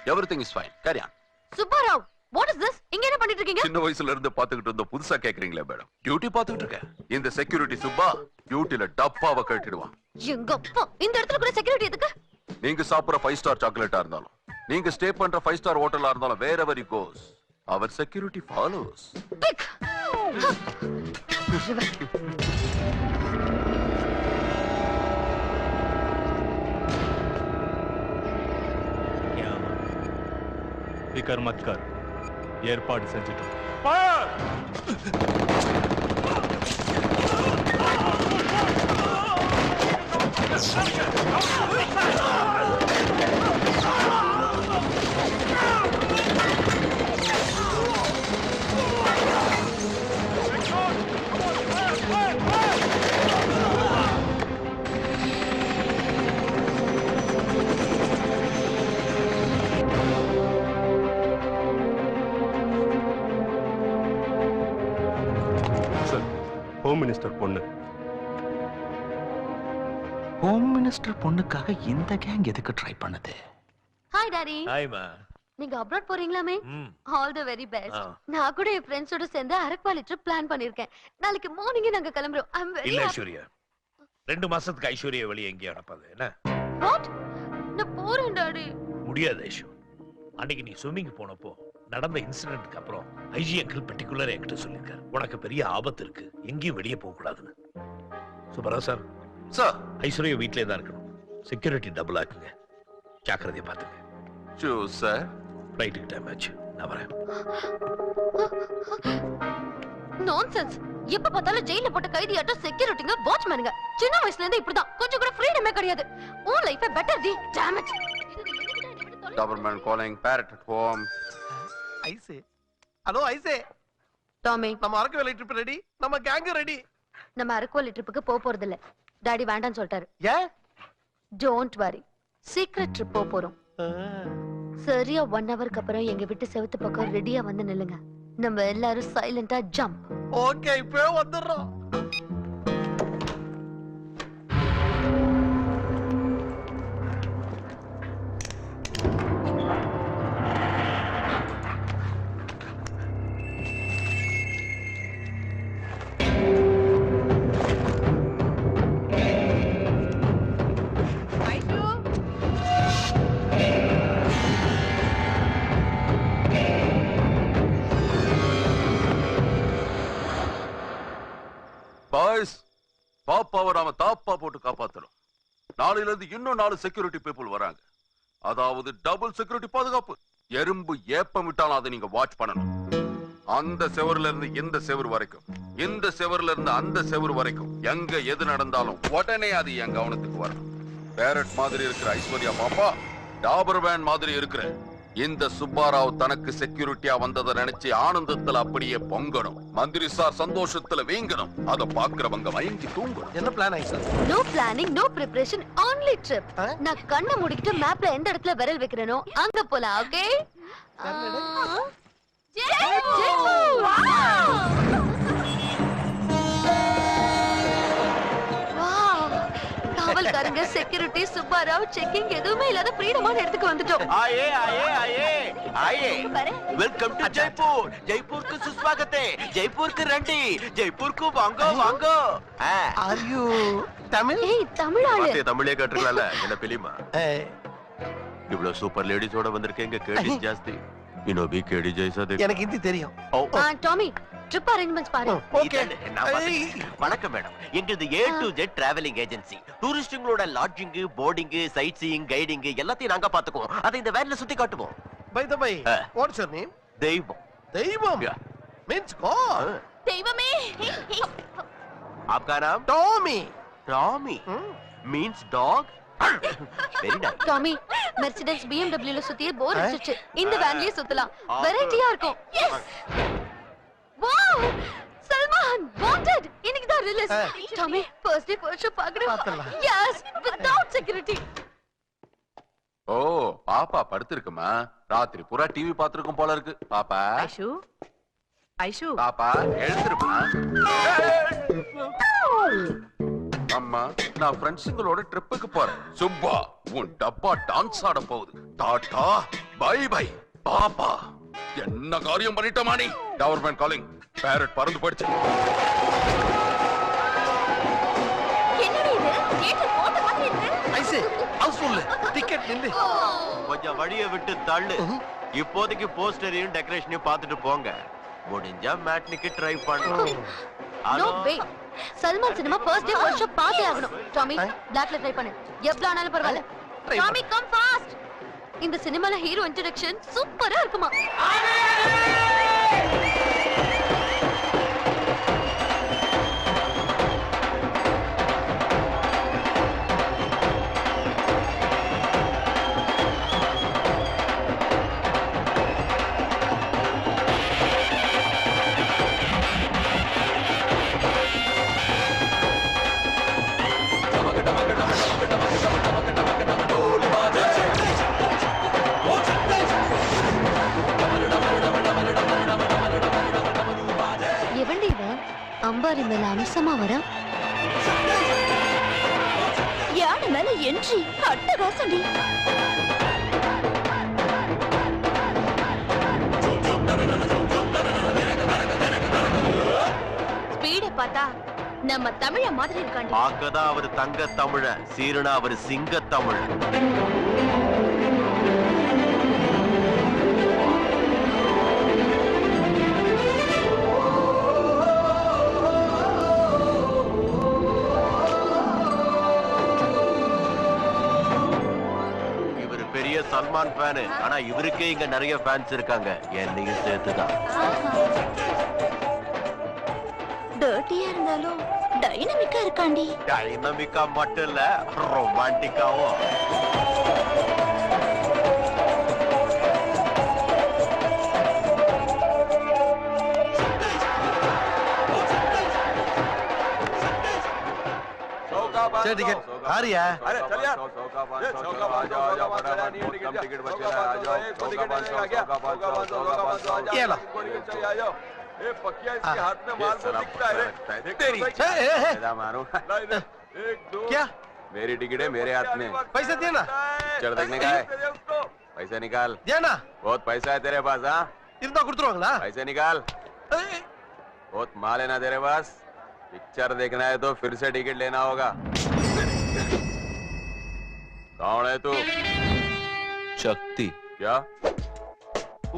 Everything is fine. Carry on. Subbarao, what is this? இங்க என்ன பண்ணிட்டு இருக்கீங்க? சின்ன வயசுல இருந்து பாத்துக்கிட்டு இருந்த புதுசா கேக்குறீங்களே மேடம். டியூட்டி பாத்துக்கிட்டு இருக்கேன். இந்த செக்யூரிட்டி சுப்பா டியூட்டில டப்பாவை கட்டிடுவான். எங்க அப்பா, இந்த இடத்துல கூட செக்யூரிட்டி எதுக்கு? நீங்க சாப்பிடுற 5 ஸ்டார் சாக்லேட்டா இருந்தாலும், நீங்க ஸ்டே பண்ற 5 ஸ்டார் ஹோட்டலா இருந்தாலும், wherever he goes, our security follows. Pick. फिकर मत कर ஏற்பாடு செஞ்சிட்டோம் ஹோம் மினிஸ்டர் பொண்ணு. ஹோம் மினிஸ்டர் பொண்ணுக்காக இந்த கேங் எதுக்கு ட்ரை பண்ணுது? Hi daddy. ஹாய் மா. நீங்க அப்ராட் போறீங்களாமே? All the very best. நான் கூட என் ஃப்ரெண்ட்ஸோட சேர்ந்து அரக்வாலி ட்ரிப் பிளான் பண்ணிருக்கேன். நாளைக்கு மார்னிங் நாங்க கிளம்பறோம். ஐ அம் வெரி இல்ல ஐஸ்வர்யா. 2 மாசத்துக்கு ஐஸ்வர்யா வெளிய எங்கேயும் அனுப்பாது என்ன? வாட்? நான் போறேன் டாடி. முடியாது ஐஷு. அன்னைக்கு நீ ஸ்விமிங் போனப்போ நடந்த இன்சிடென்ட்க்கு அப்புறம் ஐஜி அங்கிள் பர்టిక్యులர் என்கிட்ட சொல்லிருக்காரு, உனக்கு பெரிய ஆபத்து இருக்கு, எங்கேயும் வெளியே போக கூடாதுன்னு. சுப்பராவ் சார், சார் ஐஸ்வர்யா வீட்லயே தான் இருக்கணும். செக்யூரிட்டி டபுள் ஆக்குங்க, ஜாக்கிரதையா பாத்துங்க. Sure sir. ஃப்ளைட்டுக்கு டைம் ஆச்சு, நான் வரேன். நான்சென்ஸ். எப்ப பார்த்தாலும் ஜெயில போட்ட கைதியாட்ட செக்யூரிட்டிங்க வாட்ச்மேனுங்க. சின்ன வயசுல இருந்து இப்படிதான். கொஞ்சம் கூட ஃப்ரீடமே கிடையாது. உன் லைஃபே பெட்டர் தி. Damn it. Government calling, parrot at home. I say. Hello I say. Tommy, நம்ம அரக்கவேலை ட்ரிப் ரெடி. நம்ம கேங் ரெடி. நம்ம அரக்கவேலை ட்ரிப்புக்கு போறது இல்ல. டாடி வேண்டாம்னு சொல்லிட்டாரு. ஏன்? Don't worry. சீக்ரெட் ட்ரிப் போறோம். சரியா 1 ஹவருக்கு அப்புறம் எங்க வீட்டு செவுத்து பக்கம் ரெடியா வந்து நில்லுங்க. நம்ம எல்லாரும் சைலண்டா ஜம்ப். ஓகே, இப்போ வந்துறோம். பாய்ஸ், பாப்பாவை நாம தாப்பா போட்டு காப்பாத்தணும். நாளையில இருந்து இன்னும் 4 செக்யூரிட்டி பீப்புள் வராங்க. அதாவது டபுள் செக்யூரிட்டி பாதுகாப்பு. எறும்பு ஏப்பம் விட்டாலும் அதை நீங்க வாட்ச் பண்ணணும். அந்த செவர்ல இருந்து இந்த செவர் வரைக்கும், இந்த செவர்ல இருந்து அந்த செவர் வரைக்கும் எங்க எது நடந்தாலும் உடனே அது என் கவனத்துக்கு வரணும். பேரட் மாதிரி இருக்கிற ஐஸ்வர்யா பாப்பா, டாபர் வேன் மாதிரி இருக்கிற இந்த சுப்பாராவ் தனக்கு செக்யூரிட்டியா வந்ததை நினைச்சு ஆனந்தத்துல அப்படியே பொங்கணும். மந்திரி சார் சந்தோஷத்துல வீங்கணும். அத பாக்குறவங்க மயங்கி தூங்கணும். என்ன பிளான் ஐசா? No planning, no preparation, only trip. நான் கண்ணை மூடிக்கிட்டு மேப்ல எந்த இடத்துல விரல் வைக்கிறேனோ அங்க போலாம். ஓகே? காவல்காரங்க, செக்யூரிட்டி, சுப்பாராவ், செக்கிங் எதுவுமே இல்லாத ஃப்ரீடமான இடத்துக்கு வந்துட்டோம். आइए आइए आइए आइए वेलकम टू जयपुर. जयपुर को सुस्वागत है. जयपुर को रंडी. जयपुर को वांगो वांगो. Are you Tamil? ஏய், தமிழ் ஆளு. பாத்தே தமிழே கேட்டிருக்கலாம்ல. என்ன பிலிமா? இவ்வளவு சூப்பர் லேடிஸோட வந்திருக்கேங்க. கேடி ஜாஸ்தி. இனோபி கேடி ஜெய்சா தேख. எனக்கு ஹிந்தி தெரியும். டாமி, ட்ரிப் அரேஞ்ச்மெண்ட்ஸ் பாரு. ஓகே. வணக்கம் மேடம். எங்களுது A to Z traveling agency. டூரிஸ்டுங்களோட lodging, boarding, sightseeing, guiding எல்லாத்தையும் நாங்க பாத்துக்குவோம். அதை இந்த வேன்ல சுத்தி காட்டுவோம். By the by, what's your name? Deivam. Deivam means god. தெய்வமே. आपका नाम? Tommy. Tommy means dog. Very nice. Tommy, Mercedes BMW ல சுத்தியே போர் அடிச்சிச்சு. இந்த வேன்லயே சுத்தலாம். வெரைட்டியா இருக்கும். எஸ். வாவ்! சல்மான் வாண்டட். இன்னைக்கு தான் release. Tommy, first day first show பார்க்கணும். Yes, without security. ஓ, பாப்பா படுத்திருக்குமா? ராத்திரி பூரா டிவி பாத்துருக்கும் போல இருக்கு. பாப்பா ஐஷு, ஐஷு, பாப்பா எழுந்திருப்பா. அம்மா, நான் ஃப்ரெண்ட்ஸுங்களோட ட்ரிப்புக்கு போறேன். சுப்பா, உன் டப்பா டான்ஸ் ஆட போகுது. டாடா பை பை பாப்பா. என்ன காரியம் பண்ணிட்டோமா நீ? Government calling. பேரட் பறந்து போயிடுச்சு. என்னடி இது? தியேட்டர் போட்ட மாதிரி இருக்கு. ஐசே ஹவுஸ்ஃபுல். டிக்கெட் நின்னு. கொஞ்சம் வழியை விட்டு தள்ளு. இப்போதைக்கு போஸ்டரையும் டெக்கரேஷனையும் பார்த்துட்டு போங்க. முடிஞ்சா மேட்னிக்கு ட்ரை பண்ணு. No way. Salman cinema first day ஒரு ஷோ பார்த்தே ஆகணும். டாமி பிளாக்ல ட்ரை பண்ணு. எவ்வளவு ஆனாலும் பரவாயில்ல. Tommy come fast. இந்த சினிமால ஹீரோ இன்ட்ரோடக்ஷன் சூப்பரா இருக்குமா? அம்பாரி மேல அம்சமா வர யானை மேல என்ட்ரி அட்டகாசண்டி. ஸ்பீட பார்த்தா நம்ம தமிழ மாதிரி இருக்காண்டி. பார்க்கதான் அவர் தங்க தமிழ, சீரனா அவர் சிங்க தமிழ். சல்மான் ஃபேன். ஆனா இவருக்கே இங்க நிறைய ஃபேன்ஸ் இருக்காங்க, என்னையும் சேர்த்துதான். டர்ட்டியா இருந்தாலும் டைனமிக்கா இருக்காண்டி. டைனமிக்கா மட்டும் இல்ல, ரொமான்டிக்காவும். चल टिकट आ रही है। अरे चल यार, आ जाओ फटाफट, कम टिकट बचे हैं, आ जाओ। ये लो। आ जाओ। ए पक्किया इसके हाथ में माल दिखता है। तेरी मारो। एक दो। क्या? मेरी टिकट है मेरे हाथ में। पैसे दिए ना। चढ़ देखने का है। पैसे निकाल। दिया ना। बहुत पैसा है तेरे पास। हाँ इतना कुर्तरोंगला। पैसे निकाल। बहुत माल है ना तेरे पास। पिक्चर देखना है तो फिर से टिकट लेना होगा। कौन है तू? शक्ति। क्या?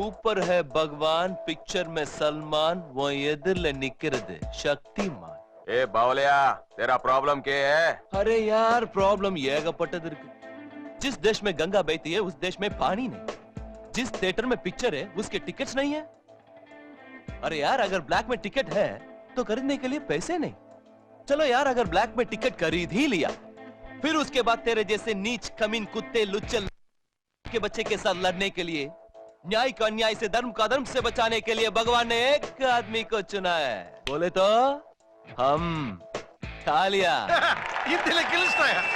ऊपर है भगवान, पिक्चर में सलमान, वो एदिरले निक्किरदु शक्तिमान। ए बावलिया, तेरा प्रॉब्लम क्या है? अरे यार प्रॉब्लम ஏகப்பட்டது இருக்கு. जिस देश में गंगा बहती है उस देश में पानी नहीं, जिस थिएटर में पिक्चर है उसके टिकट्स नहीं है। अरे यार अगर ब्लैक में टिकट है तो खरीदने के लिए पैसे नहीं। चलो यार अगर ब्लैक में टिकट खरीद ही लिया, फिर उसके बाद तेरे जैसे नीच कमीन कुत्ते लुच्चल के बच्चे के साथ लड़ने के लिए, न्याय को अन्याय से, धर्म का धर्म से बचाने के लिए भगवान ने एक आदमी को चुना है। बोले तो हम तालिया।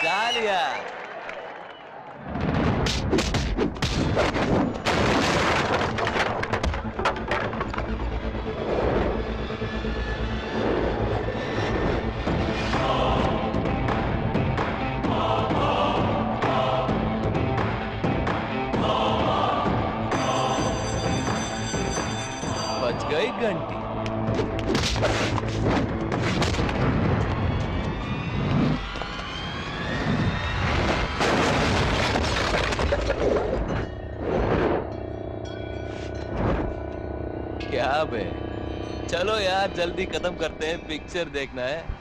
तालिया। बज गई घंटी। क्या बे, चलो यार जल्दी खत्म करते हैं, पिक्चर देखना है।